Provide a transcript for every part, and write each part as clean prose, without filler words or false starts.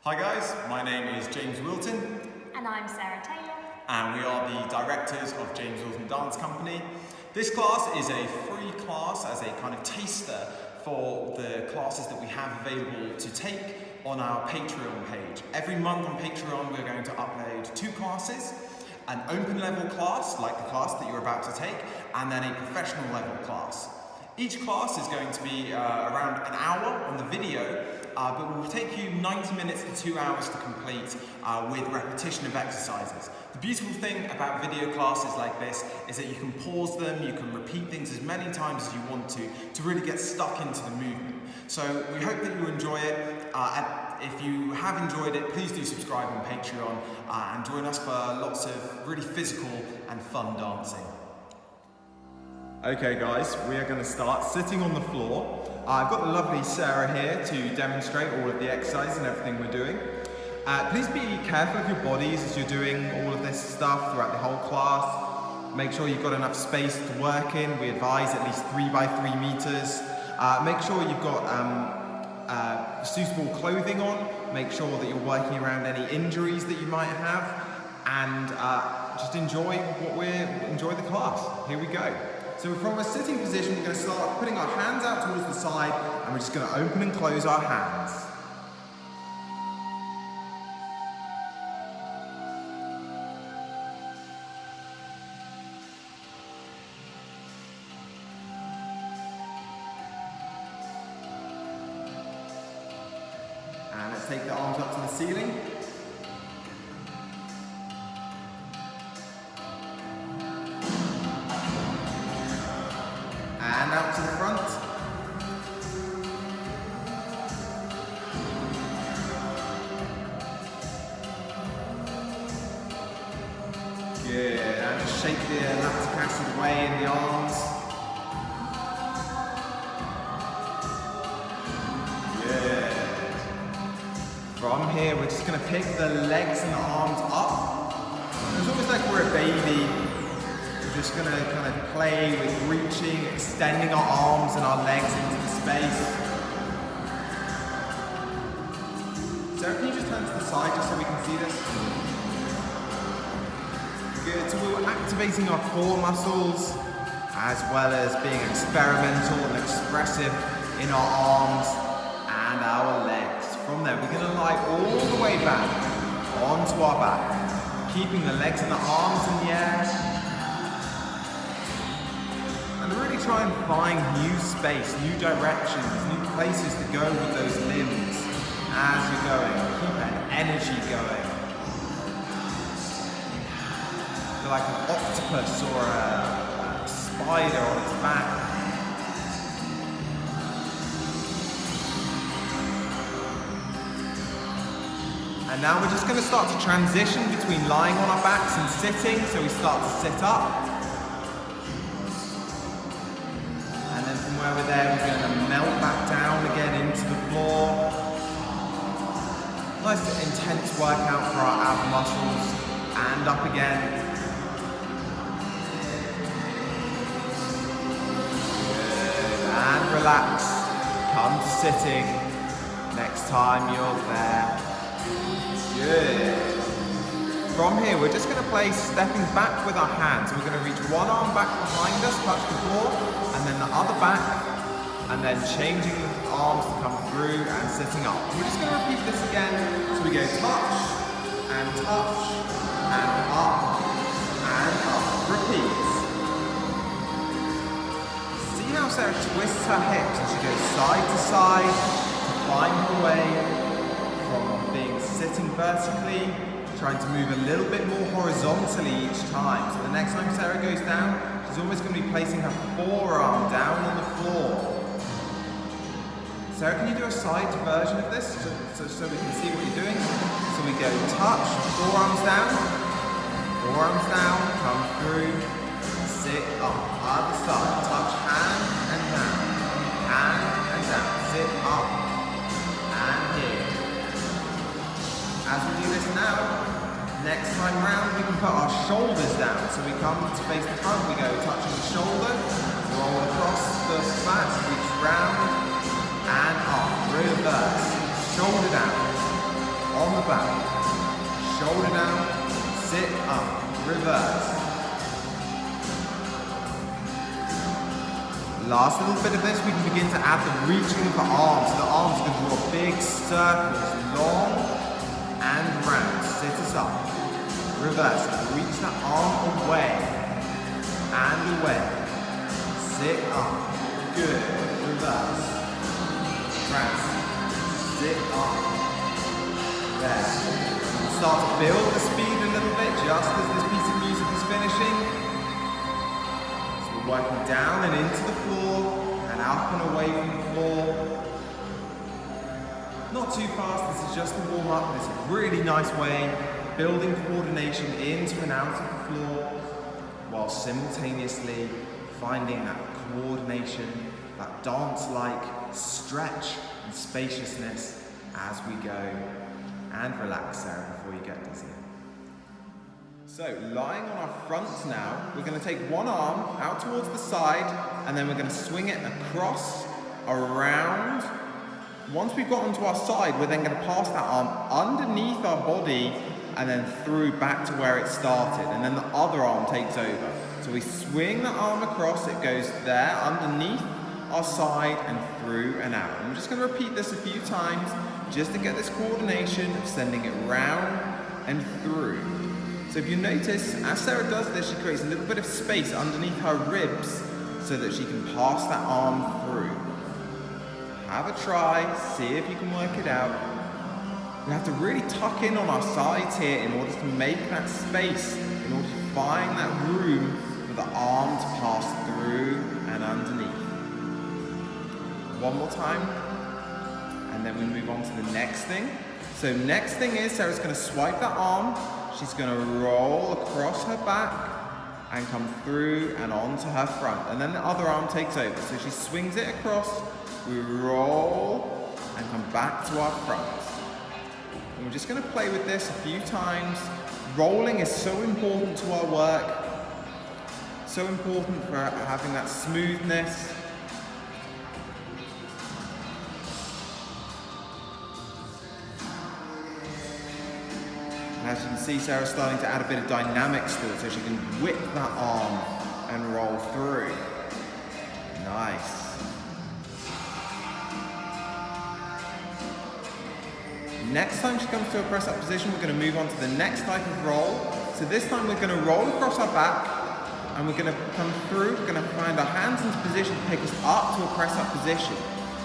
Hi guys, my name is James Wilton. And I'm Sarah Taylor. And we are the directors of James Wilton Dance Company. This class is a free class as a kind of taster for the classes that we have available to take on our Patreon page. Every month on Patreon we're going to upload 2 classes, an open level class like the class that you're about to take, and then a professional level class. Each class is going to be around an hour on the video, but will take you 90 minutes to 2 hours to complete with repetition of exercises. The beautiful thing about video classes like this is that you can pause them, you can repeat things as many times as you want to really get stuck into the movement. So we hope that you enjoy it. If you have enjoyed it, please do subscribe on Patreon and join us for lots of really physical and fun dancing. Okay guys, we are going to start sitting on the floor. I've got the lovely Sarah here to demonstrate all of the exercises and everything we're doing. Please be careful of your bodies as you're doing all of this stuff throughout the whole class. Make sure you've got enough space to work in. We advise at least 3 by 3 meters. Make sure you've got suitable clothing on. Make sure that you're working around any injuries that you might have. And just enjoy the class. Here we go. So from a sitting position, we're going to start putting our hands out towards the side, and we're just going to open and close our hands. And let's take the arms up to the ceiling. And out to the front. Good, and just shake the lactic acid away in the arms. Good. From here, we're just going to pick the legs and the arms up. It's almost like we're a baby. We're just going to kind of play with reaching, extending our arms and our legs into the space. Sarah, can you just turn to the side just so we can see this? Good, so we're activating our core muscles as well as being experimental and expressive in our arms and our legs. From there, we're going to lie all the way back onto our back, keeping the legs and the arms in the air. And really try and find new space, new directions, new places to go with those limbs as you're going. Keep that energy going. Feel like an octopus or a spider on its back. And now we're just going to start to transition between lying on our backs and sitting. So we start to sit up. Where we're there, we're going to melt back down again into the floor. Nice intense workout for our ab muscles. And up again. Good. And relax. Come to sitting. Next time you're there. Good. From here, we're just going to play stepping back with our hands. So we're going to reach one arm back behind us, touch the floor, and then the other back, and then changing the arms to come through and sitting up. We're just going to repeat this again. So we go touch, and up, and up. Repeat. See how Sarah twists her hips as she goes side to side to find her way from being sitting vertically, trying to move a little bit more horizontally each time. So the next time Sarah goes down, she's almost going to be placing her forearm down on the floor. Sarah, can you do a side version of this so we can see what you're doing? So we go touch, forearms down, come through, sit up, other side, touch, hand and down, sit up, and here. As we do this now, next time round we can put our shoulders down. So we come to face the front, we go touching the shoulder, roll across the back, reach round, and up, reverse, shoulder down. on the back, shoulder down, sit up, reverse. Last little bit of this, we can begin to add the reaching of the arms. So the arms are going to draw big circles, long and round. Sit us up, reverse, reach that arm away and away. Sit up, good, reverse, round, sit up, there. Start to build the speed a little bit just as this piece of music is finishing. So we're working down and into the floor and up and away from the floor. Not too fast, this is just a warm up, and it's a really nice way of building coordination into and out of the floor while simultaneously finding that coordination, that dance-like stretch and spaciousness as we go. And relax, Sarah, before you get dizzy. So, lying on our front now, we're going to take one arm out towards the side, and then we're going to swing it across, around. Once we've got onto our side, we're then going to pass that arm underneath our body, and then through back to where it started, and then the other arm takes over. So we swing the arm across, it goes there, underneath our side, and through and out. And we're just going to repeat this a few times, just to get this coordination of sending it round and through. So if you notice, as Sarah does this, she creates a little bit of space underneath her ribs so that she can pass that arm through. Have a try, see if you can work it out. We have to really tuck in on our sides here in order to make that space, in order to find that room for the arm to pass through and underneath. One more time. And then we move on to the next thing. So next thing is Sarah's going to swipe that arm. She's going to roll across her back and come through and onto her front. And then the other arm takes over. So she swings it across, we roll and come back to our front. And we're just going to play with this a few times. Rolling is so important to our work. So important for having that smoothness. As you can see, Sarah's starting to add a bit of dynamics to it so she can whip that arm and roll through. Nice. Next time she comes to a press-up position, we're going to move on to the next type of roll. So this time we're going to roll across our back and we're going to come through. We're going to find our hands into position to pick us up to a press-up position.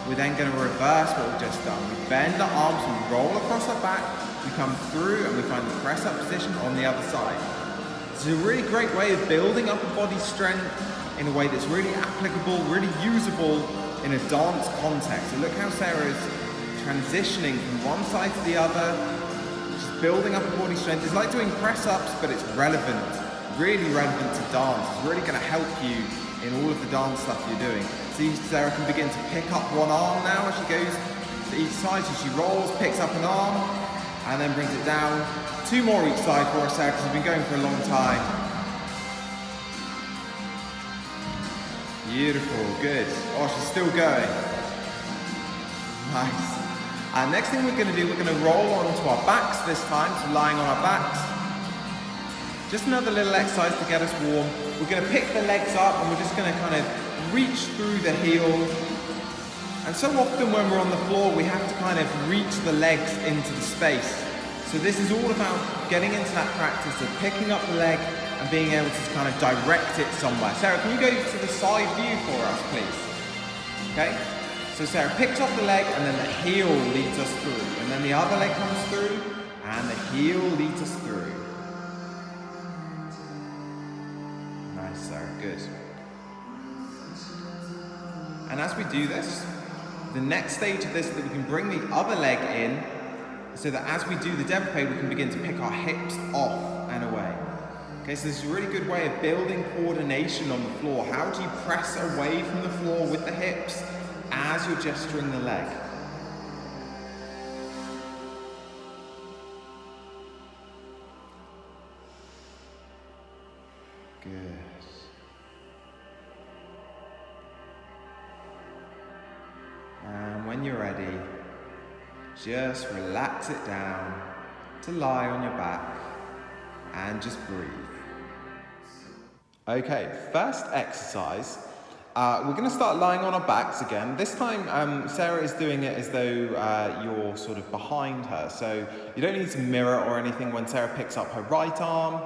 We're then going to reverse what we've just done. We bend our arms, we roll across our back, we come through and we find the press-up position on the other side. This is a really great way of building upper body strength in a way that's really applicable, really usable in a dance context. So look how Sarah is transitioning from one side to the other, just building upper body strength. It's like doing press-ups, but it's relevant, really relevant to dance. It's really going to help you in all of the dance stuff you're doing. See, Sarah can begin to pick up one arm now as she goes to each side. So she rolls, picks up an arm, and then brings it down. Two more each side for us, Sarah, because we've been going for a long time. Beautiful, good. Oh, she's still going. Nice. And next thing we're going to do, we're going to roll onto our backs this time, so lying on our backs. Just another little exercise to get us warm. We're going to pick the legs up and we're just going to kind of reach through the heel. And so often when we're on the floor, we have to kind of reach the legs into the space. So this is all about getting into that practice of picking up the leg and being able to kind of direct it somewhere. Sarah, can you go to the side view for us, please? Okay? So Sarah picks up the leg and then the heel leads us through. And then the other leg comes through and the heel leads us through. Nice, Sarah, good. And as we do this, the next stage of this is that we can bring the other leg in so that as we do the développé, we can begin to pick our hips off and away. Okay, so this is a really good way of building coordination on the floor. How do you press away from the floor with the hips as you're gesturing the leg? Good. And when you're ready, just relax it down to lie on your back and just breathe. Okay, first exercise. We're going to start lying on our backs again. This time Sarah is doing it as though you're sort of behind her. So you don't need to mirror or anything. When Sarah picks up her right arm,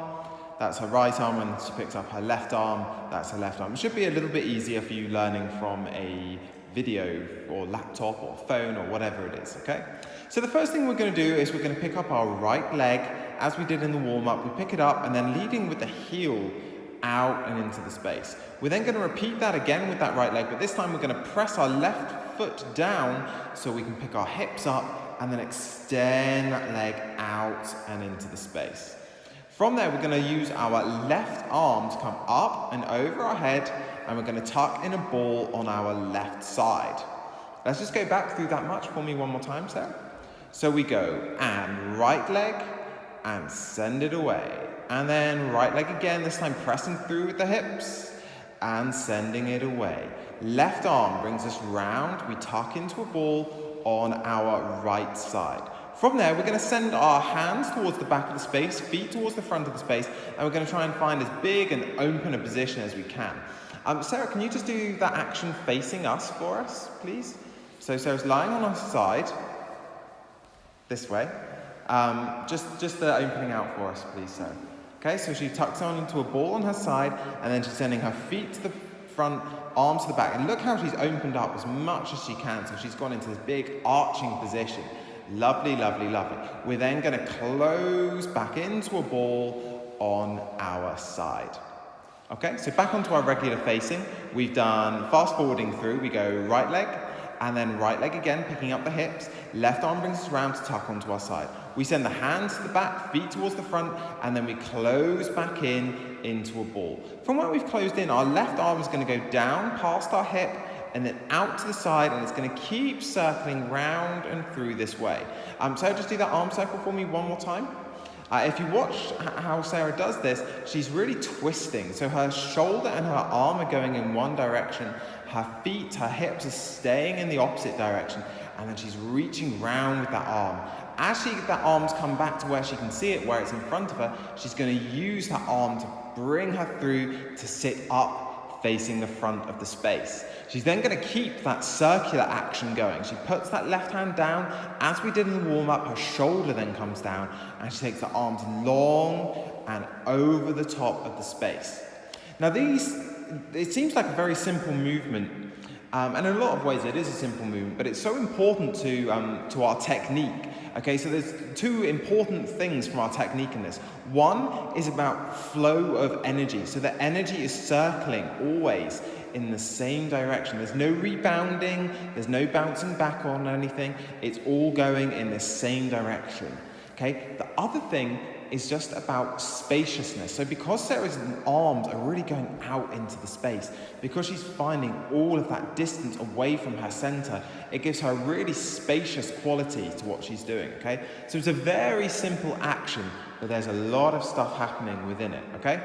that's her right arm. When she picks up her left arm, that's her left arm. It should be a little bit easier for you learning from a video or laptop or phone or whatever it is, okay? So the first thing we're going to do is we're going to pick up our right leg as we did in the warm-up. We pick it up and then leading with the heel out and into the space. We're then going to repeat that again with that right leg, but this time we're going to press our left foot down so we can pick our hips up and then extend that leg out and into the space. From there, we're going to use our left arm to come up and over our head, and we're going to tuck in a ball on our left side. Let's just go back through that much for me one more time, Sarah. So we go and right leg and send it away. And then right leg again, this time pressing through with the hips and sending it away. Left arm brings us round. We tuck into a ball on our right side. From there, we're going to send our hands towards the back of the space, feet towards the front of the space, and we're going to try and find as big and open a position as we can. Sarah, can you just do that action facing us for us, please? So Sarah's lying on her side, this way. Just the opening out for us, please, Sarah. Okay, so she tucks on into a ball on her side, and then she's sending her feet to the front, arms to the back. And look how she's opened up as much as she can. So she's gone into this big arching position. Lovely, lovely, lovely. We're then going to close back into a ball on our side. Okay, so back onto our regular facing. We've done fast forwarding through. We go right leg, and then right leg again, picking up the hips. Left arm brings us around to tuck onto our side. We send the hands to the back, feet towards the front, and then we close back into a ball. From where we've closed in, our left arm is going to go down past our hip and then out to the side, and it's going to keep circling round and through this way. So just do that arm circle for me one more time. If you watch how Sarah does this, she's really twisting. So her shoulder and her arm are going in one direction. Her feet, her hips are staying in the opposite direction. And then she's reaching round with that arm. As that arm's come back to where she can see it, where it's in front of her, she's going to use that arm to bring her through to sit up facing the front of the space. She's then going to keep that circular action going. She puts that left hand down. As we did in the warm-up, her shoulder then comes down and she takes the arms long and over the top of the space. Now it seems like a very simple movement, and in a lot of ways it is a simple movement, but it's so important to our technique. Okay, so there's two important things from our technique in this. One is about flow of energy. So the energy is circling always in the same direction. There's no rebounding, there's no bouncing back on anything. It's all going in the same direction. Okay, the other thing is just about spaciousness. So because Sarah's arms are really going out into the space, because she's finding all of that distance away from her center, it gives her a really spacious quality to what she's doing, okay? So it's a very simple action, but there's a lot of stuff happening within it, okay?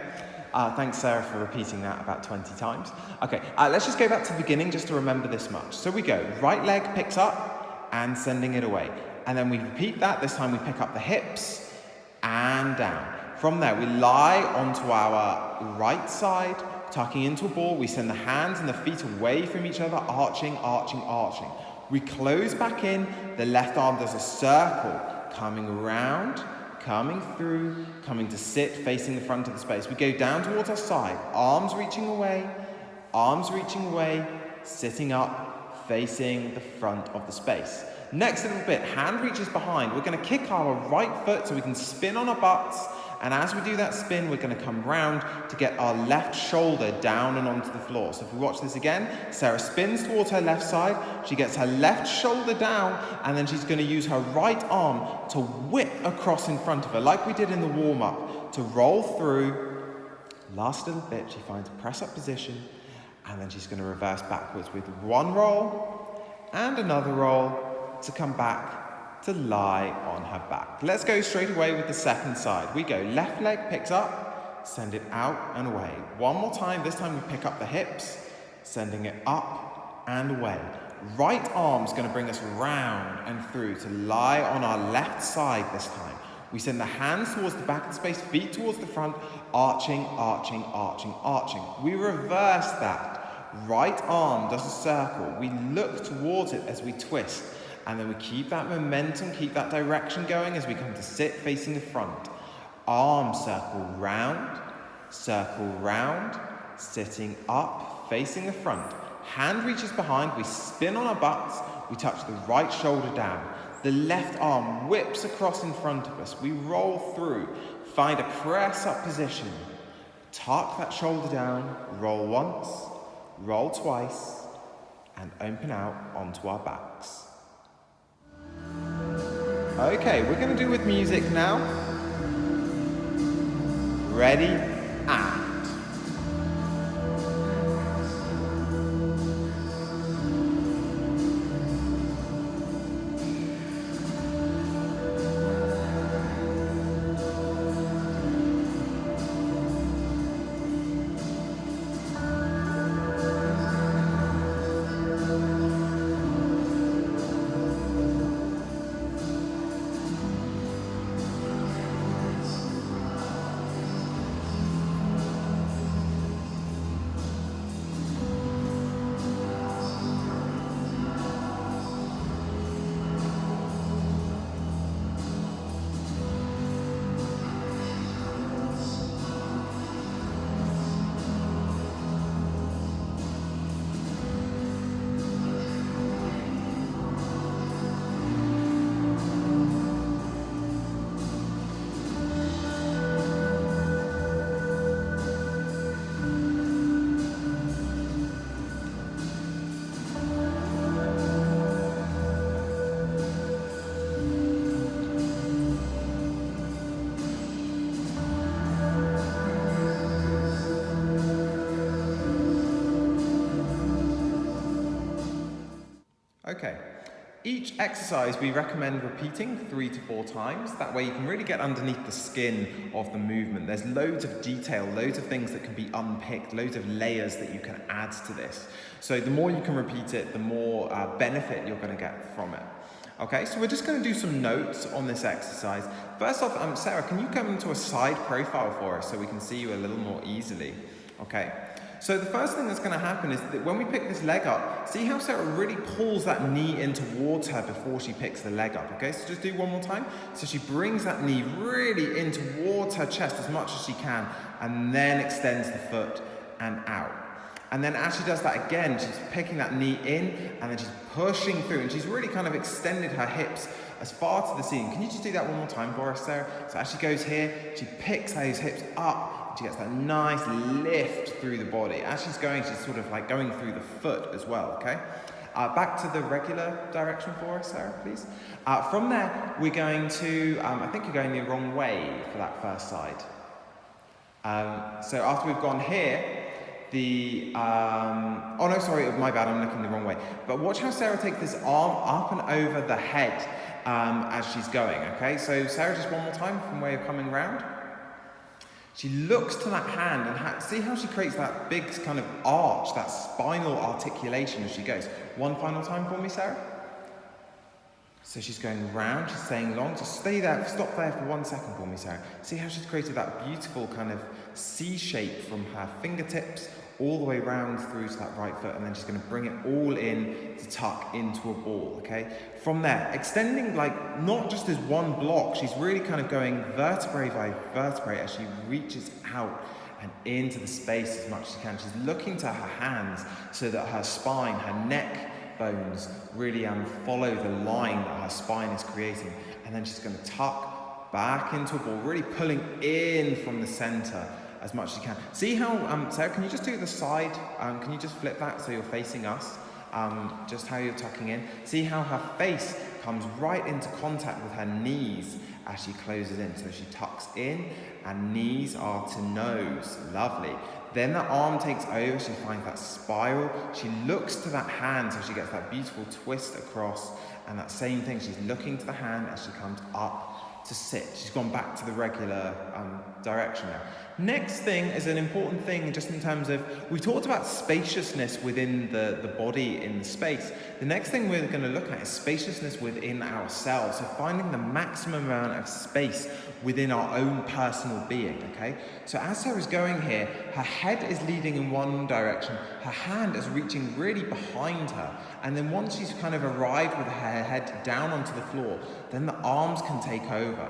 Thanks, Sarah, for repeating that about 20 times. Okay, let's just go back to the beginning just to remember this much. So we go, right leg picks up and sending it away. And then we repeat that. This time we pick up the hips and down. From there, we lie onto our right side, tucking into a ball. We send the hands and the feet away from each other, arching, arching, arching. We close back in. The left arm does a circle, coming around, coming through, coming to sit, facing the front of the space. We go down towards our side, arms reaching away, sitting up, facing the front of the space. Next little bit, hand reaches behind. We're going to kick our right foot so we can spin on our butts. And as we do that spin, we're going to come round to get our left shoulder down and onto the floor. So if we watch this again, Sarah spins towards her left side. She gets her left shoulder down, and then she's going to use her right arm to whip across in front of her, like we did in the warm-up, to roll through. Last little bit, she finds a press-up position, and then she's going to reverse backwards with one roll and another roll, to come back to lie on her back. Let's go straight away with the second side. We go left leg picks up, send it out and away. One more time. This time we pick up the hips, sending it up and away. Right arm's going to bring us round and through to lie on our left side this time. We send the hands towards the back of the space, feet towards the front, arching, arching, arching, arching. We reverse that. Right arm does a circle. We look towards it as we twist. And then we keep that momentum, keep that direction going as we come to sit facing the front. Arm circle round, sitting up, facing the front. Hand reaches behind, we spin on our butts, we touch the right shoulder down. The left arm whips across in front of us. We roll through, find a press up position. Tuck that shoulder down, roll once, roll twice, and open out onto our backs. Okay, we're going to do with music now. Ready, and. Okay, each exercise we recommend repeating 3 to 4 times. That way you can really get underneath the skin of the movement. There's loads of detail, loads of things that can be unpicked, loads of layers that you can add to this. So the more you can repeat it, the more benefit you're going to get from it. Okay, so we're just going to do some notes on this exercise. First off, Sarah, can you come into a side profile for us so we can see you a little more easily? Okay. So the first thing that's going to happen is that when we pick this leg up, see how Sarah really pulls that knee in towards her before she picks the leg up, okay? So just do one more time. So she brings that knee really in towards her chest as much as she can, and then extends the foot and out. And then as she does that again, she's picking that knee in, and then she's pushing through, and she's really kind of extended her hips as far to the ceiling. Can you just do that one more time for us, Sarah? So as she goes here, she picks those hips up, she gets that nice lift through the body. As she's going, she's sort of like going through the foot as well, okay? Back to the regular direction for us, Sarah, please. From there, we're going to, I think you're going the wrong way for that first side. So after we've gone here, oh no, sorry, my bad, I'm looking the wrong way. But watch how Sarah takes this arm up and over the head as she's going, okay? So Sarah, just one more time from where you're coming round. She looks to that hand and see how she creates that big kind of arch, that spinal articulation as she goes. One final time for me, Sarah. So she's going round, she's staying long. Just stay there, stop there for 1 second for me, Sarah. See how she's created that beautiful kind of C shape from her fingertips all the way round through to that right foot, and then she's going to bring it all in to tuck into a ball, okay? From there, extending like not just as one block, she's really kind of going vertebrae by vertebrae as she reaches out and into the space as much as she can. She's looking to her hands so that her spine, her neck bones really follow the line that her spine is creating, and then she's going to tuck back into a ball, really pulling in from the center as much as you can. See how, Sarah, can you just do the side? Can you just flip that so you're facing us? Just how you're tucking in. See how her face comes right into contact with her knees as she closes in. So she tucks in and knees are to nose. Lovely. Then the arm takes over, she finds that spiral. She looks to that hand so she gets that beautiful twist across, and that same thing, she's looking to the hand as she comes up to sit. She's gone back to the regular direction now. Next thing is an important thing just in terms of, we talked about spaciousness within the body in the space. The next thing we're going to look at is spaciousness within ourselves. So finding the maximum amount of space within our own personal being, okay? So as Sarah's going here, her head is leading in one direction, her hand is reaching really behind her, and then once she's kind of arrived with her head down onto the floor, then the arms can take over.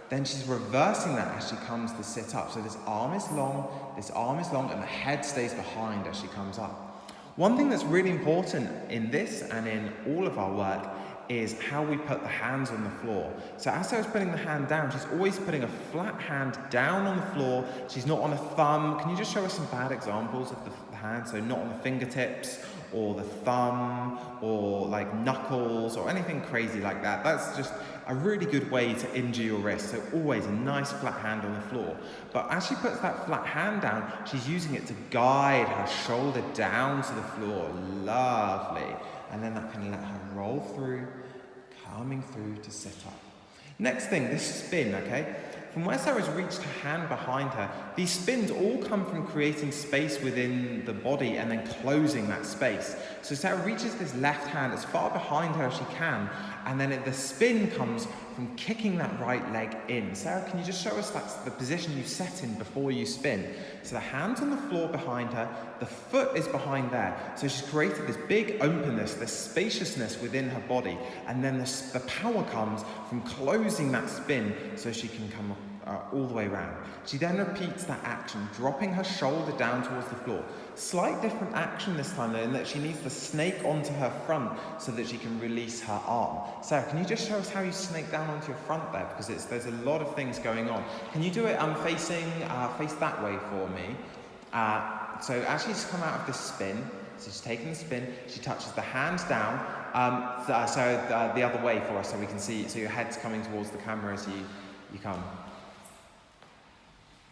Then she's reversing that as she comes to sit up. So this arm is long, and the head stays behind as she comes up. One thing that's really important in this and in all of our work is how we put the hands on the floor. So as Sarah's putting the hand down, she's always putting a flat hand down on the floor. She's not on a thumb. Can you just show us some bad examples of the hand? So not on the fingertips or the thumb or like knuckles or anything crazy like that. That's just a really good way to injure your wrist. So always a nice flat hand on the floor. But as she puts that flat hand down, she's using it to guide her shoulder down to the floor. Lovely. And then that can let her roll through, coming through to sit up. Next thing, this spin, okay? From where Sarah's reached her hand behind her, these spins all come from creating space within the body and then closing that space. So Sarah reaches this left hand as far behind her as she can, and then the spin comes from kicking that right leg in. Sarah, can you just show us that's the position you set in before you spin? So the hand's on the floor behind her, the foot is behind there. So she's created this big openness, this spaciousness within her body, and then the power comes from closing that spin so she can come all the way around. She then repeats that action, dropping her shoulder down towards the floor. Slight different action this time though, in that she needs to snake onto her front so that she can release her arm. Sarah, can you just show us how you snake down onto your front there? Because there's a lot of things going on. Can you do it face that way for me? So as she's come out of this spin, so she's taking the spin, she touches the hands down, the other way for us so we can see, so your head's coming towards the camera as you come.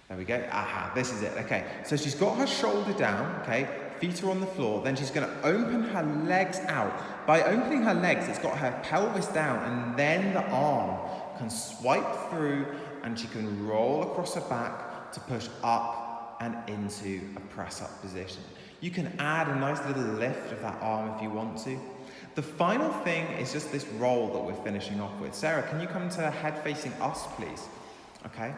There we go. Aha, this is it. Okay, so she's got her shoulder down, okay, feet are on the floor, then she's going to open her legs out. By opening her legs, it's got her pelvis down, and then the arm can swipe through and she can roll across her back to push up and into a press-up position. You can add a nice little lift of that arm if you want to. The final thing is just this roll that we're finishing off with. Sarah, can you come to head facing us, please? Okay.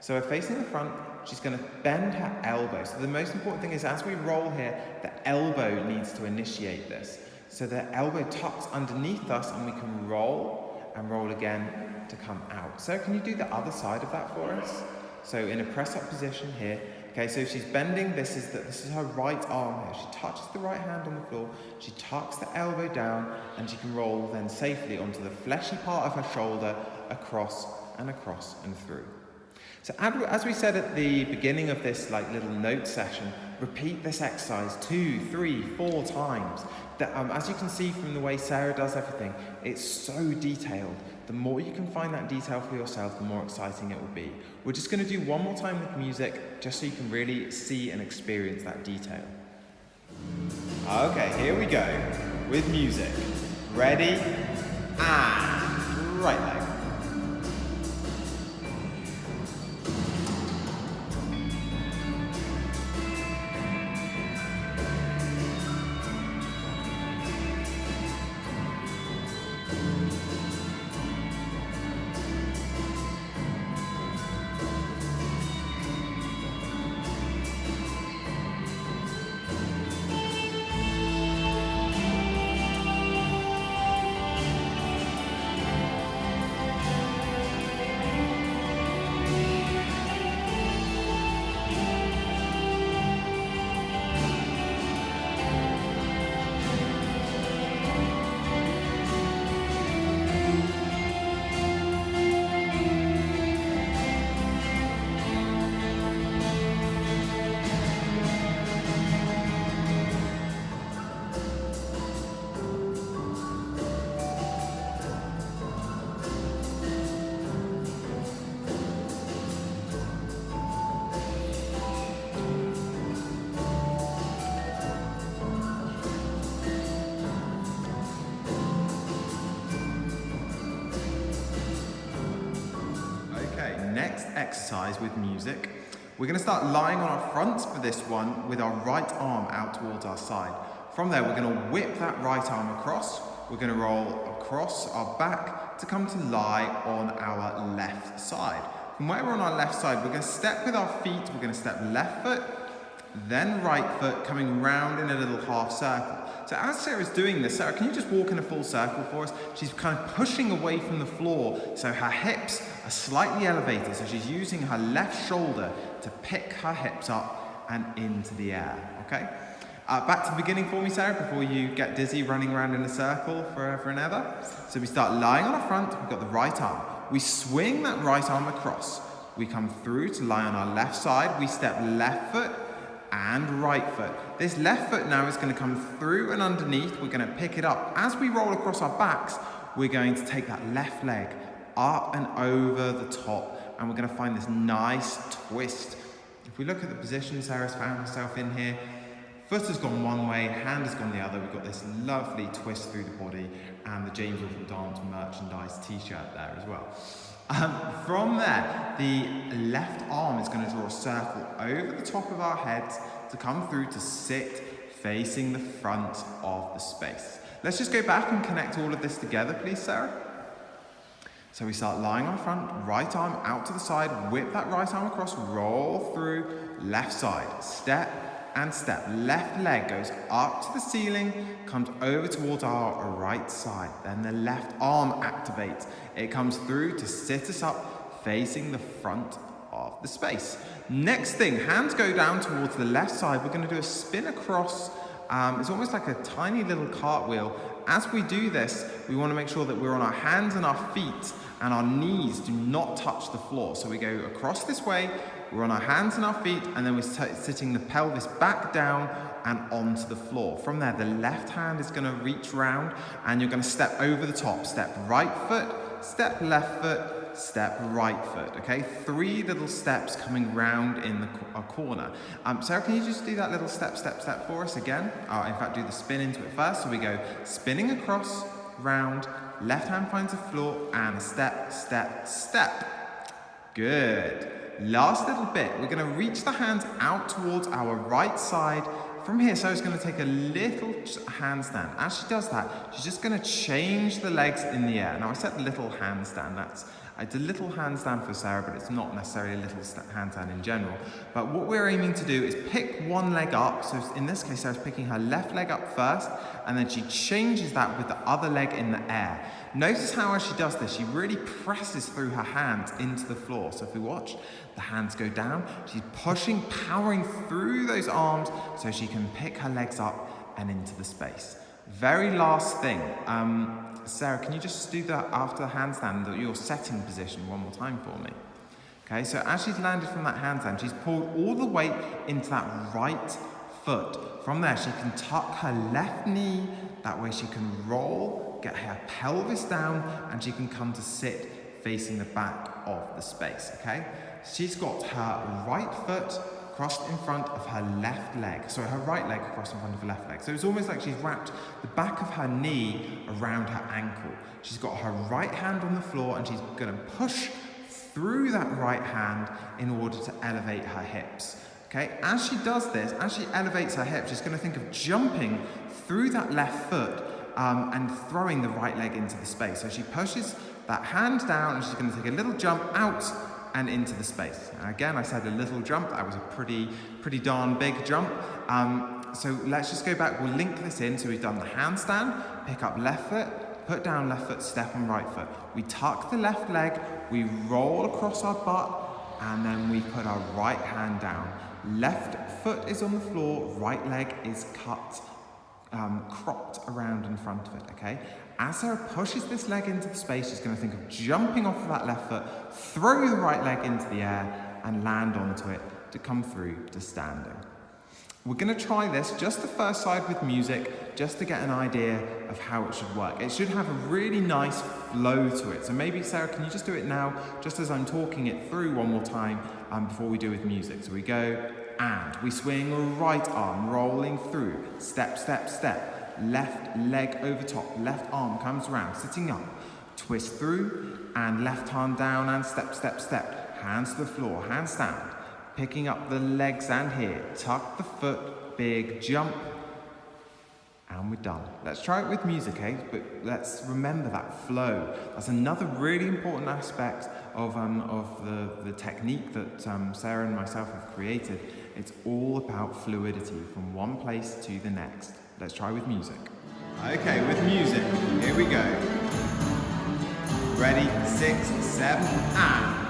So we're facing the front, she's going to bend her elbow. So the most important thing is as we roll here, the elbow needs to initiate this. So the elbow tucks underneath us and we can roll and roll again to come out. So can you do the other side of that for us? So in a press-up position here. Okay, so she's bending, this is her right arm here. She touches the right hand on the floor, she tucks the elbow down, and she can roll then safely onto the fleshy part of her shoulder, across and through. So as we said at the beginning of this little note session, repeat this exercise 2, 3, 4 times. As you can see from the way Sarah does everything, it's so detailed. The more you can find that detail for yourself, the more exciting it will be. We're just going to do one more time with music, just so you can really see and experience that detail. Okay, here we go, with music. Ready, and right leg. next exercise with music. We're going to start lying on our fronts for this one with our right arm out towards our side. From there, we're going to whip that right arm across. We're going to roll across our back to come to lie on our left side. From where we're on our left side, we're going to step with our feet. We're going to step left foot, then right foot, coming round in a little half circle. So as Sarah's doing this, Sarah, can you just walk in a full circle for us? She's kind of pushing away from the floor, so her hips are slightly elevated, so she's using her left shoulder to pick her hips up and into the air, okay? Back to the beginning for me, Sarah, before you get dizzy running around in a circle forever and ever. So we start lying on our front, we've got the right arm. We swing that right arm across. We come through to lie on our left side. We step left foot and right foot. This left foot now is going to come through and underneath. We're going to pick it up. As we roll across our backs, we're going to take that left leg up and over the top, and we're going to find this nice twist. If we look at the position Sarah's found herself in here, foot has gone one way, hand has gone the other. We've got this lovely twist through the body and the James Wilton Dance merchandise t-shirt there as well. From there, the left arm is going to draw a circle over the top of our heads to come through to sit facing the front of the space. Let's just go back and connect all of this together, please, Sarah. So we start lying on front, right arm out to the side, whip that right arm across, roll through, left side, step and step. Left leg goes up to the ceiling, comes over towards our right side. Then the left arm activates. It comes through to sit us up, facing the front of the space. Next thing, hands go down towards the left side. We're going to do a spin across. It's almost like a tiny little cartwheel. As we do this, we want to make sure that we're on our hands and our feet and our knees do not touch the floor. So we go across this way, we're on our hands and our feet, and then we're sitting the pelvis back down and onto the floor. From there, the left hand is going to reach round and you're going to step over the top. Step right foot, step left foot, step right foot, okay? 3 little steps coming round in a corner. Sarah, can you just do that little step, step, step for us again? In fact, do the spin into it first. So we go spinning across, round, left hand finds the floor, and step, step, step. Good. Last little bit, we're going to reach the hands out towards our right side. From here, Sarah's going to take a little handstand. As she does that, she's just going to change the legs in the air. Now, I said little handstand. It's a little handstand for Sarah, but it's not necessarily a little handstand in general. But what we're aiming to do is pick one leg up. So in this case, Sarah's picking her left leg up first, and then she changes that with the other leg in the air. Notice how as she does this, she really presses through her hands into the floor. So if we watch, the hands go down. She's pushing, powering through those arms so she can pick her legs up and into the space. Very last thing. Sarah, can you just do that after the handstand, your setting position one more time for me? Okay, so as she's landed from that handstand, she's pulled all the weight into that right foot. From there, she can tuck her left knee. That way she can roll, get her pelvis down, and she can come to sit facing the back of the space, okay? She's got her right foot crossed in front of her left leg. Sorry, her right leg crossed in front of her left leg. So it's almost like she's wrapped the back of her knee around her ankle. She's got her right hand on the floor and she's going to push through that right hand in order to elevate her hips. Okay, as she does this, as she elevates her hips, she's going to think of jumping through that left foot and throwing the right leg into the space. So she pushes that hand down and she's going to take a little jump out and into the space. And again, I said a little jump. That was a pretty darn big jump. So let's just go back. We'll link this in. So we've done the handstand, pick up left foot, put down left foot, step on right foot. We tuck the left leg, we roll across our butt, and then we put our right hand down. Left foot is on the floor, right leg is cropped around in front of it, okay? As Sarah pushes this leg into the space, she's going to think of jumping off of that left foot, throw the right leg into the air, and land onto it to come through to standing. We're going to try this, just the first side with music, just to get an idea of how it should work. It should have a really nice flow to it. So maybe, Sarah, can you just do it now, just as I'm talking it through one more time before we do with music. So we go, and we swing right arm, rolling through, step, step, step. Left leg over top, left arm comes around, sitting up, twist through, and left arm down, and step, step, step. hands to the floor, handstand, picking up the legs and here, tuck the foot, big jump, and we're done. Let's try it with music, eh? But let's remember that flow. That's another really important aspect of the technique that Sarah and myself have created. It's all about fluidity from one place to the next. Let's try with music. Okay, with music, here we go. Ready, 6, 7, and.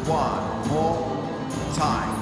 One more time.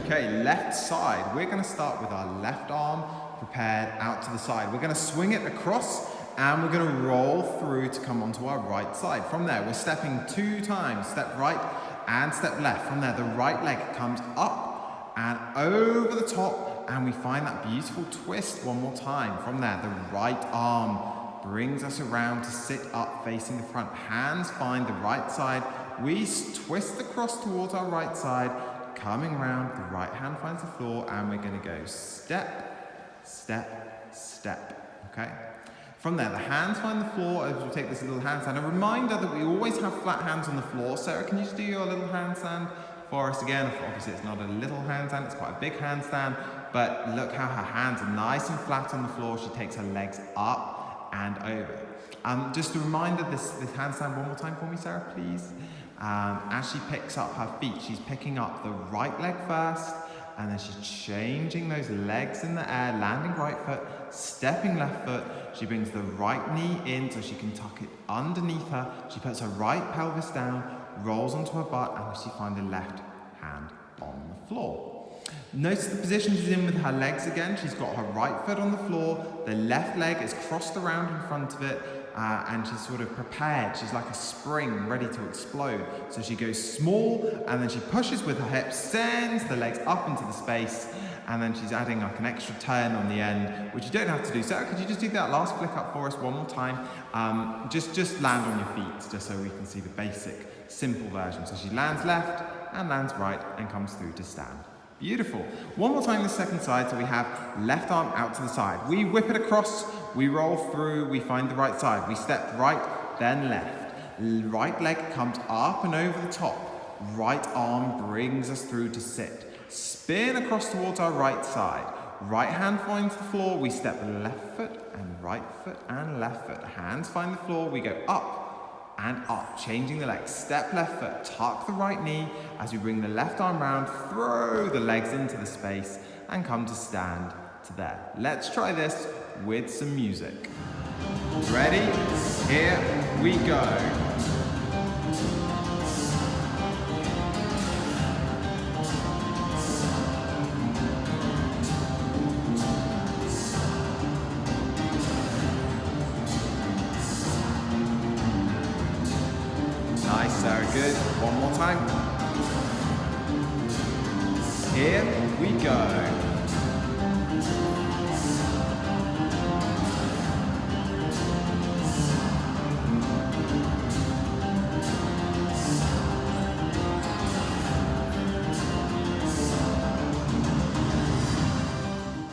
Okay, left side. We're going to start with our left arm prepared out to the side. We're going to swing it across and we're going to roll through to come onto our right side. From there, we're stepping 2 times. Step right and step left. From there, the right leg comes up and over the top and we find that beautiful twist one more time. From there, the right arm brings us around to sit up facing the front. Hands find the right side. We twist across towards our right side. Coming round, the right hand finds the floor and we're going to go step, step, step, okay? From there, the hands find the floor as we take this little handstand. A reminder that we always have flat hands on the floor. Sarah, can you just do your little handstand for us again? Obviously, it's not a little handstand, it's quite a big handstand, but look how her hands are nice and flat on the floor. She takes her legs up and over. Just a reminder, this handstand one more time for me, Sarah, please. As she picks up her feet, she's picking up the right leg first, and then she's changing those legs in the air, landing right foot, stepping left foot. She brings the right knee in so she can tuck it underneath her. She puts her right pelvis down, rolls onto her butt, and she finds the left hand on the floor. Notice the position she's in with her legs again. She's got her right foot on the floor, the left leg is crossed around in front of it, and she's sort of prepared. She's like a spring ready to explode. So she goes small and then she pushes with her hips, sends the legs up into the space, and then she's adding like an extra turn on the end, which you don't have to do. Sarah, could you just do that last flick up for us one more time? Just land on your feet, just so we can see the basic, simple version. So she lands left and lands right and comes through to stand. Beautiful. One more time the second side. So we have left arm out to the side. We whip it across, we roll through, we find the right side. We step right, then left. Right leg comes up and over the top. Right arm brings us through to sit. Spin across towards our right side. Right hand finds the floor. We step left foot and right foot and left foot. Hands find the floor. We go up and up, changing the legs. Step left foot, tuck the right knee as we bring the left arm round, throw the legs into the space and come to stand to there. Let's try this with some music. Ready? Here we go. Nice, Sarah, good. One more time. Here we go.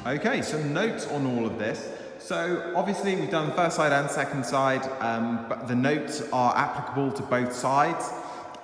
Okay, some notes on all of this. So obviously we've done first side and second side, but the notes are applicable to both sides.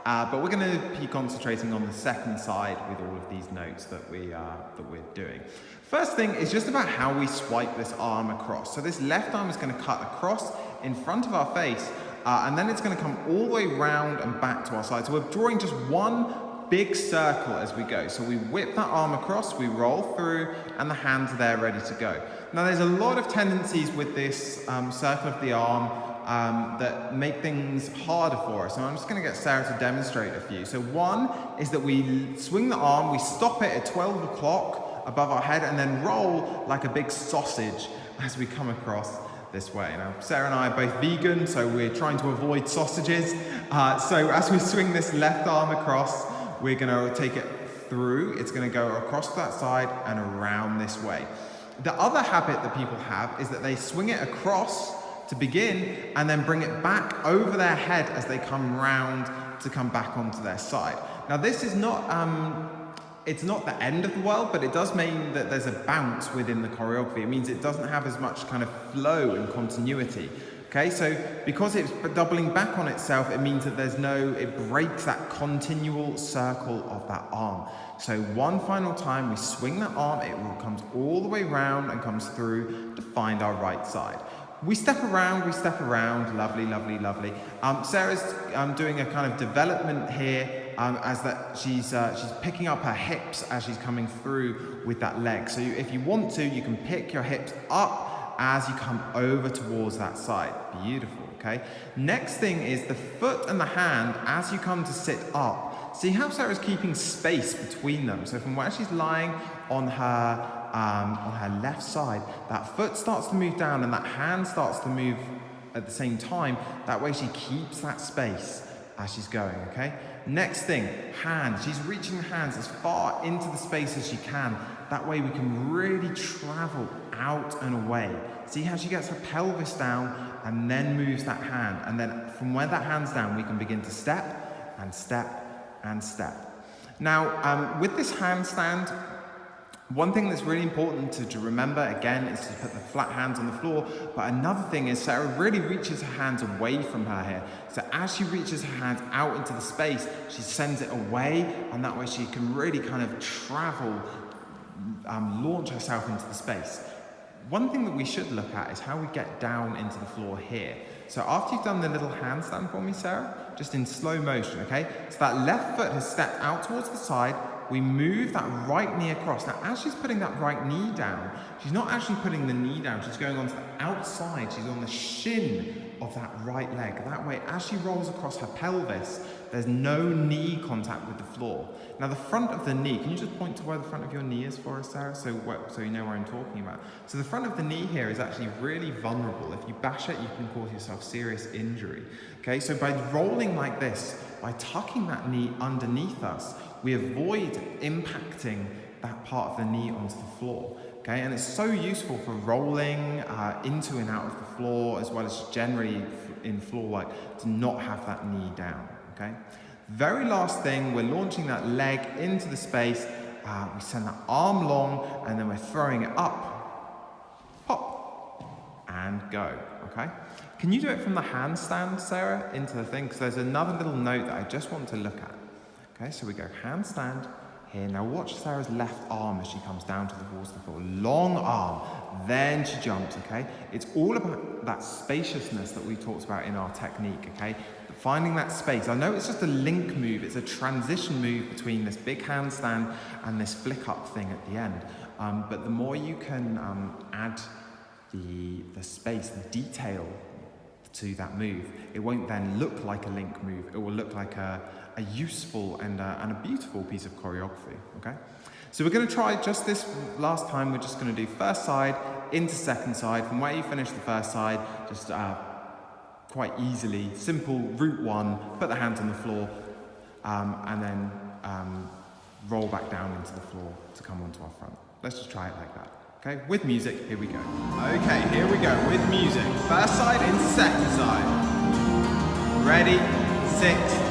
But we're going to be concentrating on the second side with all of these notes that we're doing. First thing is just about how we swipe this arm across. So this left arm is going to cut across in front of our face, and then it's going to come all the way round and back to our side. So we're drawing just one big circle as we go. So we whip that arm across, we roll through, and the hands are there ready to go. Now there's a lot of tendencies with this circle of the arm that make things harder for us. And I'm just going to get Sarah to demonstrate a few. So one is that we swing the arm, we stop it at 12 o'clock above our head and then roll like a big sausage as we come across this way. Now, Sarah and I are both vegan, so we're trying to avoid sausages. So as we swing this left arm across, we're gonna take it through. It's gonna go across that side and around this way. The other habit that people have is that they swing it across to begin and then bring it back over their head as they come round to come back onto their side. Now this is not, it's not the end of the world, but it does mean that there's a bounce within the choreography. It means it doesn't have as much kind of flow and continuity. Okay, so because it's doubling back on itself, it means that it breaks that continual circle of that arm. So one final time, we swing that arm, it comes all the way round and comes through to find our right side. We step around, lovely, lovely, lovely. Sarah's doing a kind of development here as that she's picking up her hips as she's coming through with that leg. So if you want to, you can pick your hips up as you come over towards that side. Beautiful, okay? Next thing is the foot and the hand as you come to sit up. See how Sarah's keeping space between them. So from where she's lying on her left side, that foot starts to move down and that hand starts to move at the same time. That way she keeps that space as she's going, okay? Next thing, hands. She's reaching the hands as far into the space as she can. That way we can really travel out and away. See how she gets her pelvis down and then moves that hand. And then from where that hand's down, we can begin to step and step and step. Now, with this handstand, one thing that's really important to remember, again, is to put the flat hands on the floor. But another thing is Sarah really reaches her hands away from her here. So as she reaches her hands out into the space, she sends it away, and that way she can really kind of travel, launch herself into the space. One thing that we should look at is how we get down into the floor here. So after you've done the little handstand for me, Sarah, just in slow motion, okay? So that left foot has stepped out towards the side. We move that right knee across. Now, as she's putting that right knee down, she's not actually putting the knee down. She's going onto the outside. She's on the shin of that right leg. That way, as she rolls across her pelvis, there's no knee contact with the floor. Now, the front of the knee, can you just point to where the front of your knee is for us, Sarah, so you know where I'm talking about? So the front of the knee here is actually really vulnerable. If you bash it, you can cause yourself serious injury. Okay, so by rolling like this, by tucking that knee underneath us, we avoid impacting that part of the knee onto the floor. Okay, and it's so useful for rolling into and out of the floor, as well as generally in floor work, to not have that knee down. Okay, very last thing, we're launching that leg into the space. We send that arm long, and then we're throwing it up, pop, and go. Okay, can you do it from the handstand, Sarah, into the thing? Because there's another little note that I just want to look at. Okay, so we go handstand here. Now watch Sarah's left arm as she comes down towards the floor. Long arm, then she jumps, okay? It's all about that spaciousness that we talked about in our technique, okay? Finding that space. I know it's just a link move, it's a transition move between this big handstand and this flick up thing at the end. But the more you can add the space, the detail to that move, it won't then look like a link move. It will look like a useful and a beautiful piece of choreography, okay? So we're going to try just this last time. We're just going to do first side into second side. From where you finish the first side, just quite easily, simple route one, put the hands on the floor, and then roll back down into the floor to come onto our front. Let's just try it like that. Okay, with music, here we go. Okay, here we go, with music. First side into second side. Ready, 6.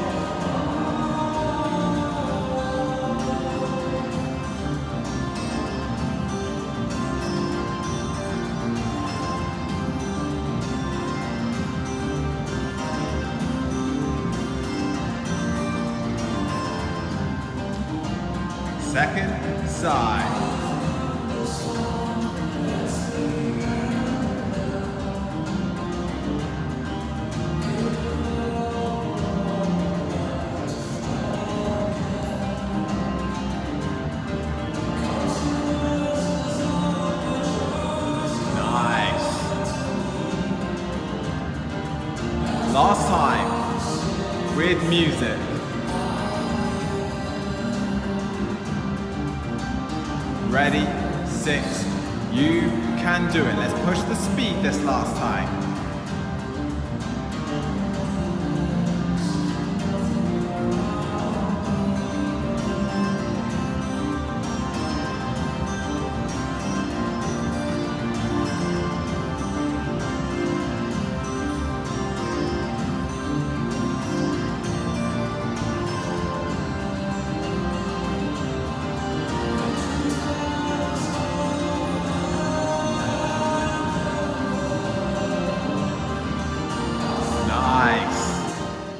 Second side. Last time, with music. Ready, 6, you can do it. Let's push the speed this last time.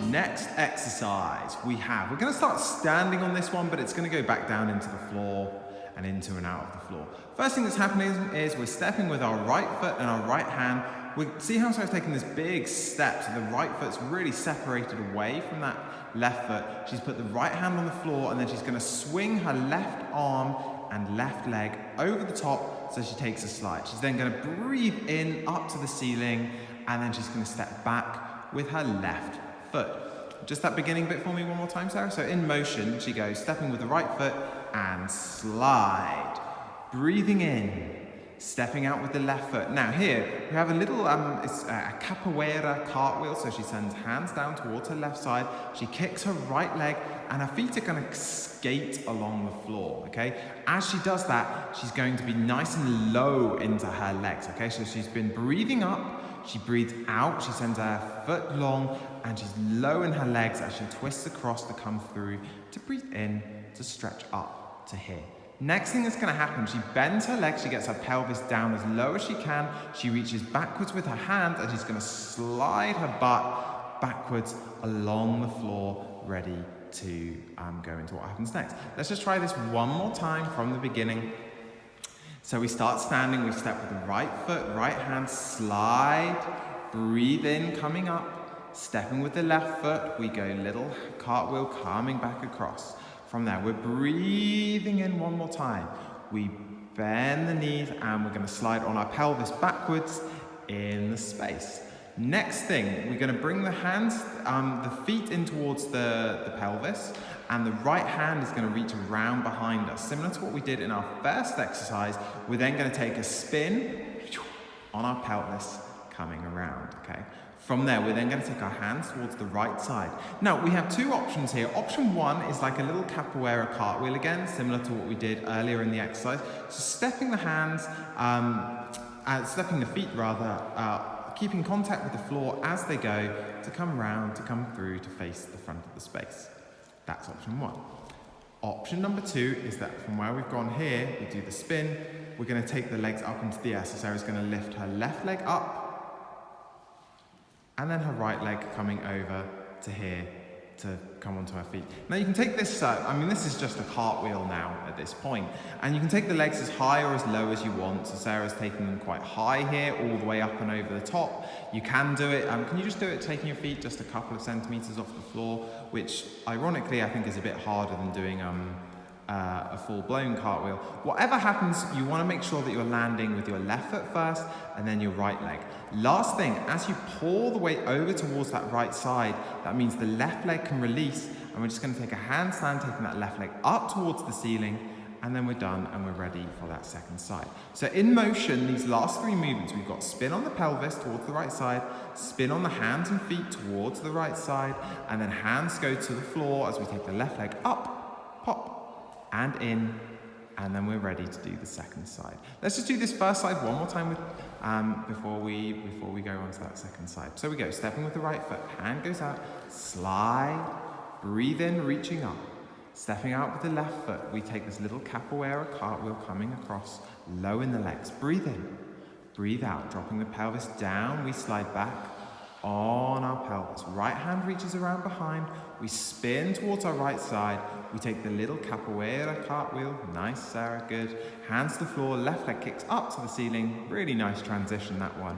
Next exercise we're going to start standing on this one, but it's going to go back down into the floor and into and out of the floor. First thing that's happening is we're stepping with our right foot and our right hand. See how Sarah's taking this big step, so the right foot's really separated away from that left foot. She's put the right hand on the floor, and then she's going to swing her left arm and left leg over the top, so she takes a slide. She's then going to breathe in up to the ceiling, and then she's going to step back with her left foot. Just that beginning bit for me one more time, Sarah. So in motion, she goes stepping with the right foot and slide. Breathing in, stepping out with the left foot. Now here, we have a little, it's a capoeira cartwheel. So she sends hands down towards her left side. She kicks her right leg, and her feet are going to skate along the floor, okay? As she does that, she's going to be nice and low into her legs, okay? So she's been breathing up. She breathes out, she sends her foot long, and she's low in her legs as she twists across to come through, to breathe in, to stretch up to here. Next thing that's going to happen, she bends her legs, she gets her pelvis down as low as she can, she reaches backwards with her hands, and she's going to slide her butt backwards along the floor, ready to go into what happens next. Let's just try this one more time from the beginning. So we start standing, we step with the right foot, right hand, slide, breathe in, coming up, stepping with the left foot, we go little cartwheel, coming back across. From there, we're breathing in one more time. We bend the knees, and we're gonna slide on our pelvis backwards in the space. Next thing, we're going to bring the hands, the feet in towards the pelvis, and the right hand is going to reach around behind us. Similar to what we did in our first exercise, we're then going to take a spin on our pelvis, coming around, okay? From there, we're then going to take our hands towards the right side. Now, we have two options here. Option one is like a little capoeira cartwheel again, similar to what we did earlier in the exercise. So stepping the hands, stepping the feet rather, keeping contact with the floor as they go to come around, to come through, to face the front of the space. That's option one. Option number two is that from where we've gone here, we do the spin, we're going to take the legs up into the air. So Sarah's going to lift her left leg up, and then her right leg coming over to here to come onto her feet. Now you can take this, this is just a cartwheel now at this point, and you can take the legs as high or as low as you want. So Sarah's taking them quite high here, all the way up and over the top. You can do it, can you just do it taking your feet just a couple of centimeters off the floor, which ironically I think is a bit harder than doing a full-blown cartwheel. Whatever happens, you want to make sure that you're landing with your left foot first and then your right leg. Last thing, as you pull the weight over towards that right side, that means the left leg can release, and we're just going to take a handstand, taking that left leg up towards the ceiling, and then we're done and we're ready for that second side. So in motion, these last three movements, we've got spin on the pelvis towards the right side, spin on the hands and feet towards the right side, and then hands go to the floor as we take the left leg up, pop, and in, and then we're ready to do the second side. Let's just do this first side one more time with, before we go on to that second side. So we go, stepping with the right foot, hand goes out, slide, breathe in, reaching up. Stepping out with the left foot, we take this little capoeira cartwheel coming across, low in the legs. Breathe in, breathe out, dropping the pelvis down, we slide back on our pelvis. Right hand reaches around behind, we spin towards our right side, we take the little capoeira cartwheel, nice Sarah, good. Hands to the floor, left leg kicks up to the ceiling, really nice transition that one.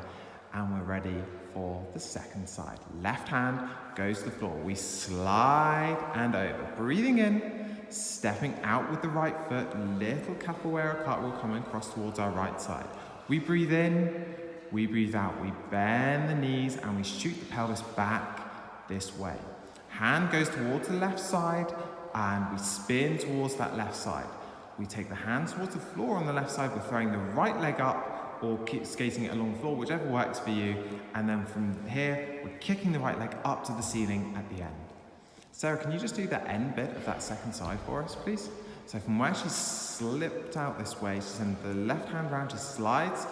And we're ready for the second side. Left hand goes to the floor, we slide and over. Breathing in, stepping out with the right foot, little capoeira cartwheel coming across towards our right side. We breathe in, we breathe out, we bend the knees and we shoot the pelvis back this way. Hand goes towards the left side and we spin towards that left side. We take the hands towards the floor on the left side, we're throwing the right leg up or keep skating it along the floor, whichever works for you. And then from here, we're kicking the right leg up to the ceiling at the end. Sarah, can you just do the end bit of that second side for us, please? So from where she's slipped out this way, she's in the left hand round, she slides,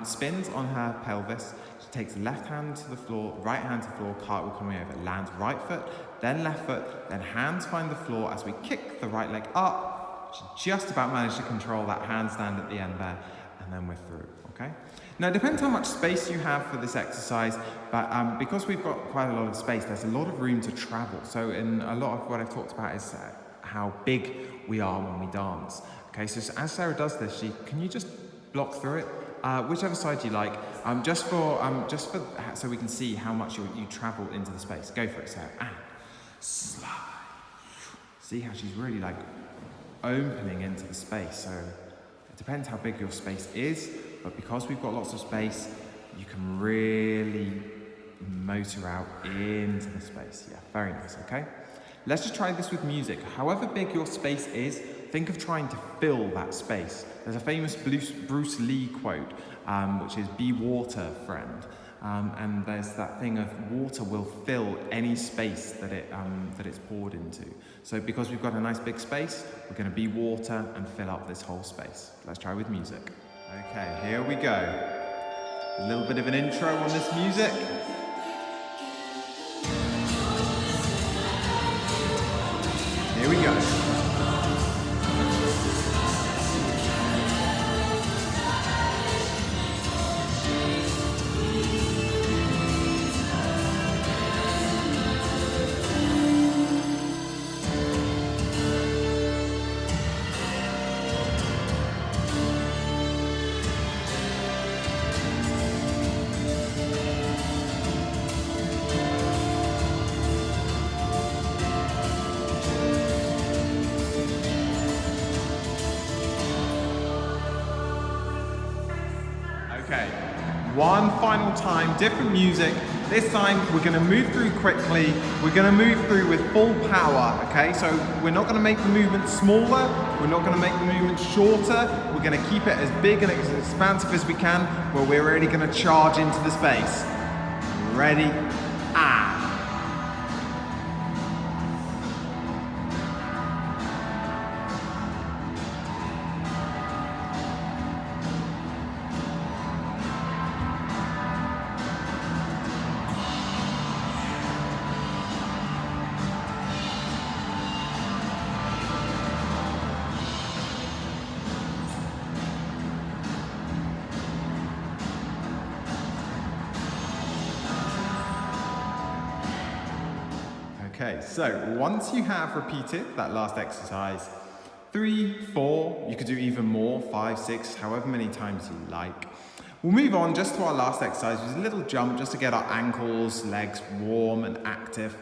spins on her pelvis, she takes left hand to the floor, right hand to the floor, cartwheel coming over, lands right foot, then left foot, then hands find the floor as we kick the right leg up. She just about managed to control that handstand at the end there, and then we're through, okay? Now it depends how much space you have for this exercise, but because we've got quite a lot of space, there's a lot of room to travel. So in a lot of what I've talked about is how big we are when we dance. Okay, so as Sarah does this, can you just block through it? Whichever side you like, just for so we can see how much you travel into the space. Go for it, Sarah. And slide. See how she's really like opening into the space. So it depends how big your space is, but because we've got lots of space, you can really motor out into the space. Yeah, very nice, okay? Let's just try this with music. However big your space is, think of trying to fill that space. There's a famous Bruce Lee quote, which is, "Be water, friend." And there's that thing of water will fill any space that it's poured into. So because we've got a nice big space, we're going to be water and fill up this whole space. Let's try with music. Okay, here we go. A little bit of an intro on this music. Here we go. Okay, one final time, different music. This time we're going to move through quickly. We're going to move through with full power, okay? So we're not going to make the movement smaller. We're not going to make the movement shorter. We're going to keep it as big and as expansive as we can, where we're really going to charge into the space. Ready? And. Okay, so once you have repeated that last exercise, 3, 4, you could do even more, 5, 6, however many times you like. We'll move on just to our last exercise, which is a little jump just to get our ankles, legs warm and active.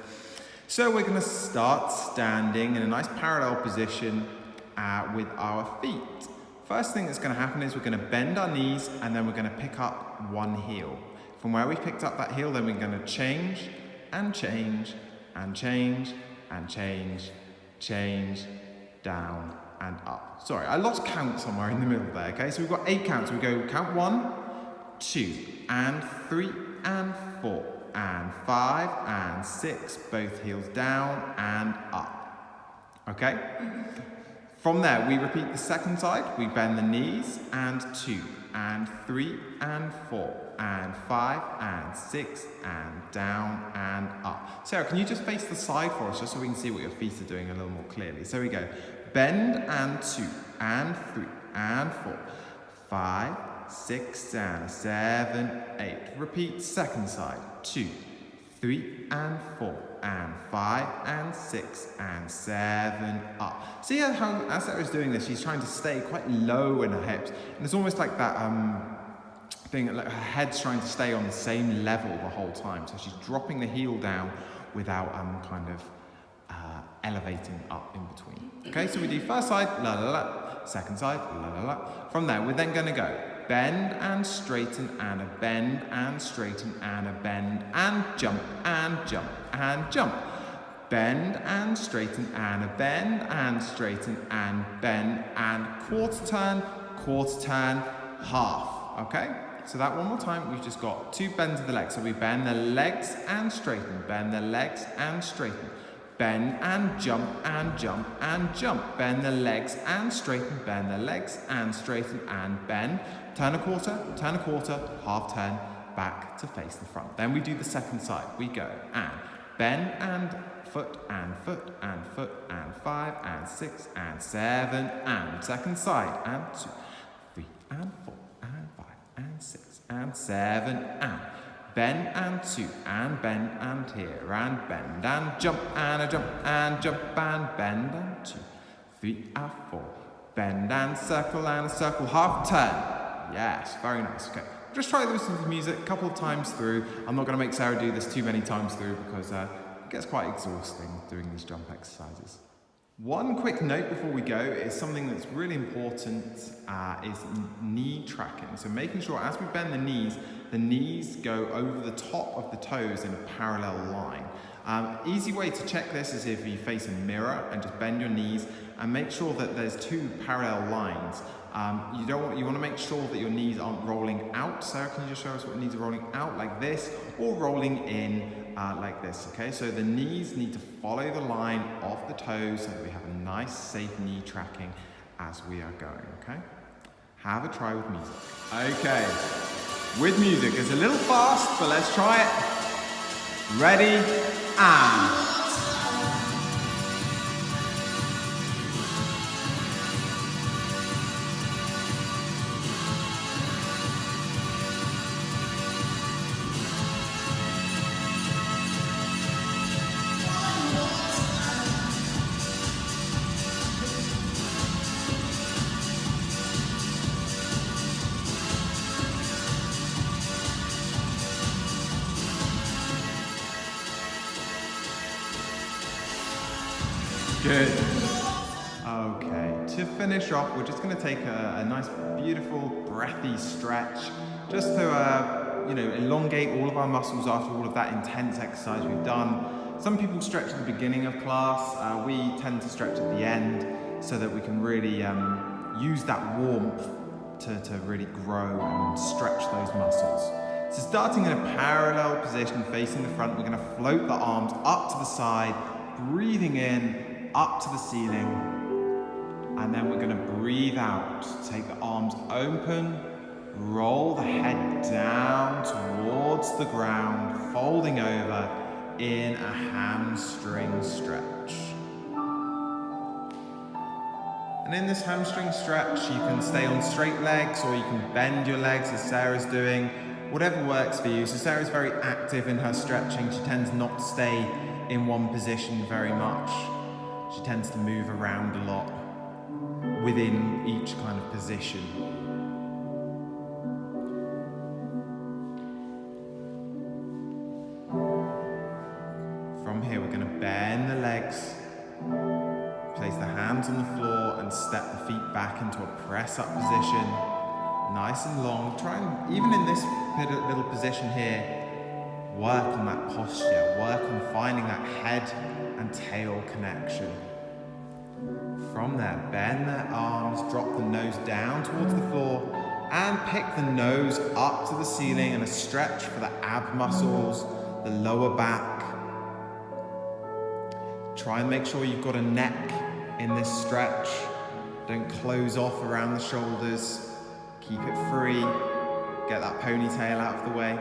So we're going to start standing in a nice parallel position with our feet. First thing that's going to happen is we're going to bend our knees and then we're going to pick up one heel. From where we picked up that heel, then we're going to change and change and change and change, change, down and up. Sorry, I lost count somewhere in the middle there, okay? So we've got 8 counts. We go count 1, 2, and 3, and 4, and 5, and 6, both heels down and up, okay? From there, we repeat the second side. We bend the knees, and 2, and 3, and 4, and 5, and 6, and down and up. Sarah, can you just face the side for us, just so we can see what your feet are doing a little more clearly? So we go, bend, and 2, and 3, and 4, 5, 6, and 7, 8. Repeat second side, 2, 3, and 4, and 5, and 6, and 7, up. See how, as Sarah's doing this, she's trying to stay quite low in her hips. And it's almost like that thing, like her head's trying to stay on the same level the whole time. So she's dropping the heel down without elevating up in between. Okay, so we do first side, la la la, second side, la la la. From there, we're then gonna go bend and straighten and a bend and straighten and a bend and jump and jump and jump. Bend and straighten and a bend and straighten and bend and quarter turn, half. okay? So that one more time, we've just got 2 bends of the legs. So we bend the legs and straighten, bend the legs and straighten. Bend and jump and jump and jump. Bend the legs and straighten, bend the legs and straighten and bend. Turn a quarter, half turn, back to face the front. Then we do the second side. We go and bend and foot and foot and foot and 5 and 6 and 7 and second side and 2, 3 and 4 and 5 and 6 and 7 and bend and 2 and bend and here and bend and jump and a jump and jump and bend and 2, 3 and 4. Bend and a circle, half turn. Yes, very nice. Okay, just try this with the music a couple of times through. I'm not going to make Sarah do this too many times through because it gets quite exhausting doing these jump exercises. One quick note before we go is something that's really important is knee tracking. So making sure as we bend the knees go over the top of the toes in a parallel line. Easy way to check this is if you face a mirror and just bend your knees and make sure that there's 2 parallel lines. You want to make sure that your knees aren't rolling out. Sarah, can you just show us what knees are rolling out like this or rolling in like this, okay? So the knees need to follow the line of the toes so that we have a nice, safe knee tracking as we are going, okay? Have a try with music. Okay, with music. It's a little fast, but let's try it. Ready, and... Good. Okay, to finish off, we're just going to take a nice, beautiful, breathy stretch, just to, elongate all of our muscles after all of that intense exercise we've done. Some people stretch at the beginning of class. We tend to stretch at the end so that we can really use that warmth to really grow and stretch those muscles. So starting in a parallel position facing the front, we're going to float the arms up to the side, breathing in, up to the ceiling, and then we're going to breathe out. Take the arms open, roll the head down towards the ground, folding over in a hamstring stretch. And in this hamstring stretch, you can stay on straight legs or you can bend your legs as Sarah's doing, whatever works for you. So Sarah's very active in her stretching. She tends not to stay in one position very much. She tends to move around a lot within each kind of position. From here, we're going to bend the legs, place the hands on the floor and step the feet back into a press-up position. Nice and long. Try and, even in this little position here, work on that posture, work on finding that head and tail connection. From there, bend the arms, drop the nose down towards the floor, and pick the nose up to the ceiling and a stretch for the ab muscles, the lower back. Try and make sure you've got a neck in this stretch. Don't close off around the shoulders. Keep it free. Get that ponytail out of the way.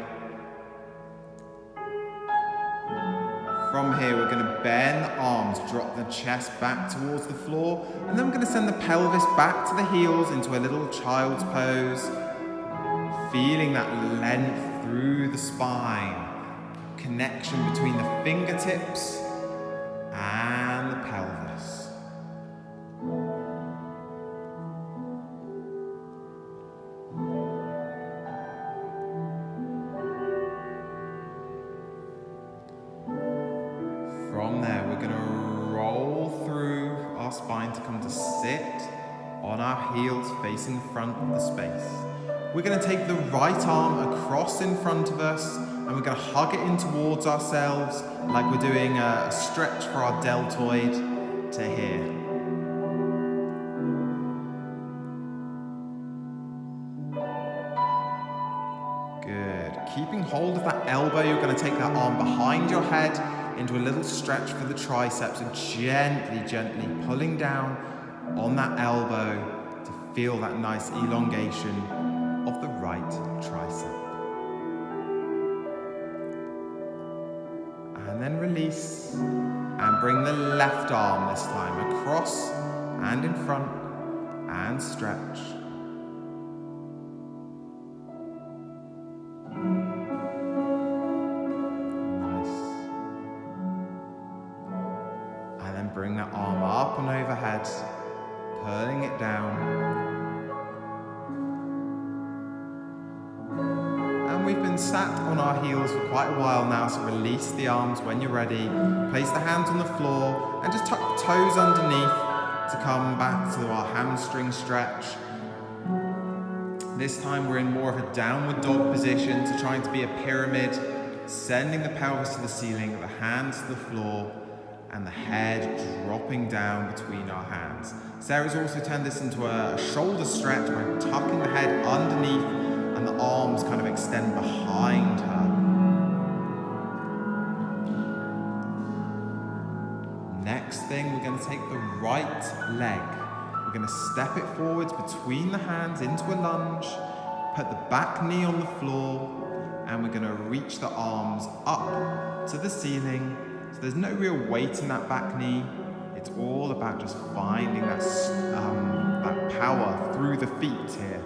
From here, we're going to bend the arms, drop the chest back towards the floor, and then we're going to send the pelvis back to the heels into a little child's pose, feeling that length through the spine, connection between the fingertips and the pelvis. From there, we're going to roll through our spine to come to sit on our heels facing the front of the space. We're going to take the right arm across in front of us and we're going to hug it in towards ourselves like we're doing a stretch for our deltoid to here. good. Keeping hold of that elbow, you're going to take that arm behind your head into a little stretch for the triceps and gently, gently pulling down on that elbow to feel that nice elongation of the right tricep. And then release and bring the left arm this time across and in front and stretch. Bring that arm up and overhead, pulling it down. And we've been sat on our heels for quite a while now, so release the arms when you're ready. Place the hands on the floor and just tuck the toes underneath to come back to our hamstring stretch. This time we're in more of a downward dog position, so trying to be a pyramid, sending the pelvis to the ceiling, the hands to the floor, and the head dropping down between our hands. Sarah's also turned this into a shoulder stretch by tucking the head underneath and the arms kind of extend behind her. Next thing, we're going to take the right leg. We're going to step it forwards between the hands into a lunge, put the back knee on the floor, and we're going to reach the arms up to the ceiling. So there's no real weight in that back knee. It's all about just finding that power through the feet here.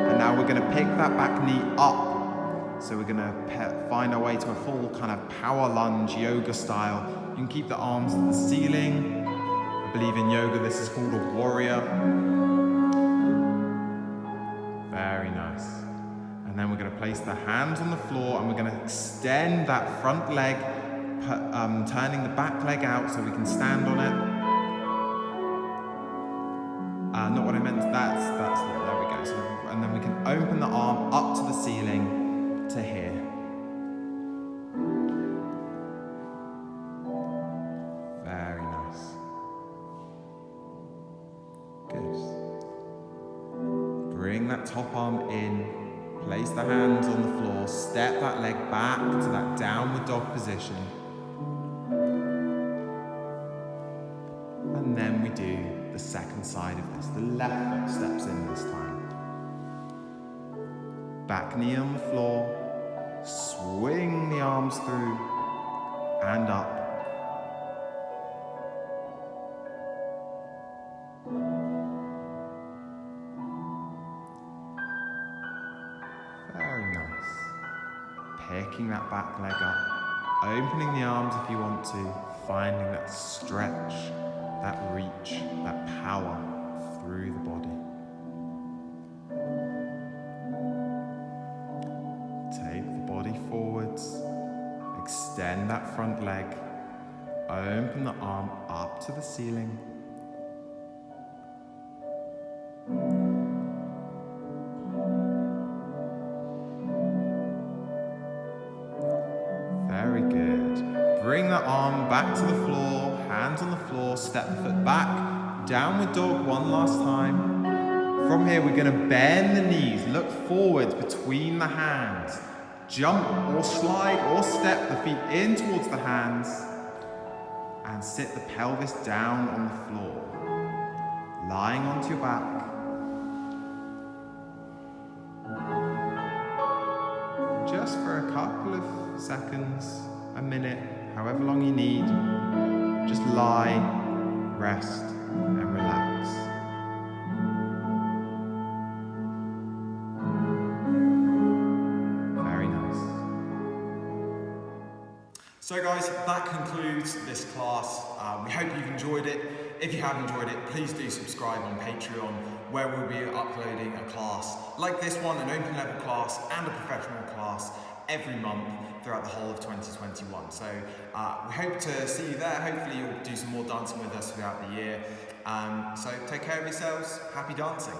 And now we're going to pick that back knee up. So we're going to find our way to a full kind of power lunge, yoga style. You can keep the arms at the ceiling. I believe in yoga this is called a warrior. Very nice. And then we're going to place the hands on the floor and we're going to extend that front leg, turning the back leg out so we can stand on it. Not what I meant, that's there we go. So, and then we can open the arm up to the ceiling to here. Very nice. Good. Bring that top arm in. Place the hands on the floor, step that leg back to that downward dog position. And then we do the second side of this. The left foot steps in this time. Back knee on the floor, swing the arms through and up. Picking that back leg up, opening the arms if you want to, finding that stretch, that reach, that power through the body. Take the body forwards, extend that front leg, open the arm up to the ceiling. Very good. Bring the arm back to the floor, hands on the floor, step the foot back, downward dog one last time. From here, we're going to bend the knees, look forwards between the hands, jump or slide or step the feet in towards the hands, and sit the pelvis down on the floor, lying onto your back. Just for a couple of seconds, a minute, however long you need, just lie, rest, and relax. Very nice. So guys, that concludes this class. We hope you've enjoyed it. If you have enjoyed it, please do subscribe on Patreon, where we'll be uploading a class like this one, an open level class and a professional class every month throughout the whole of 2021. So we hope to see you there. Hopefully you'll do some more dancing with us throughout the year. So take care of yourselves. Happy dancing.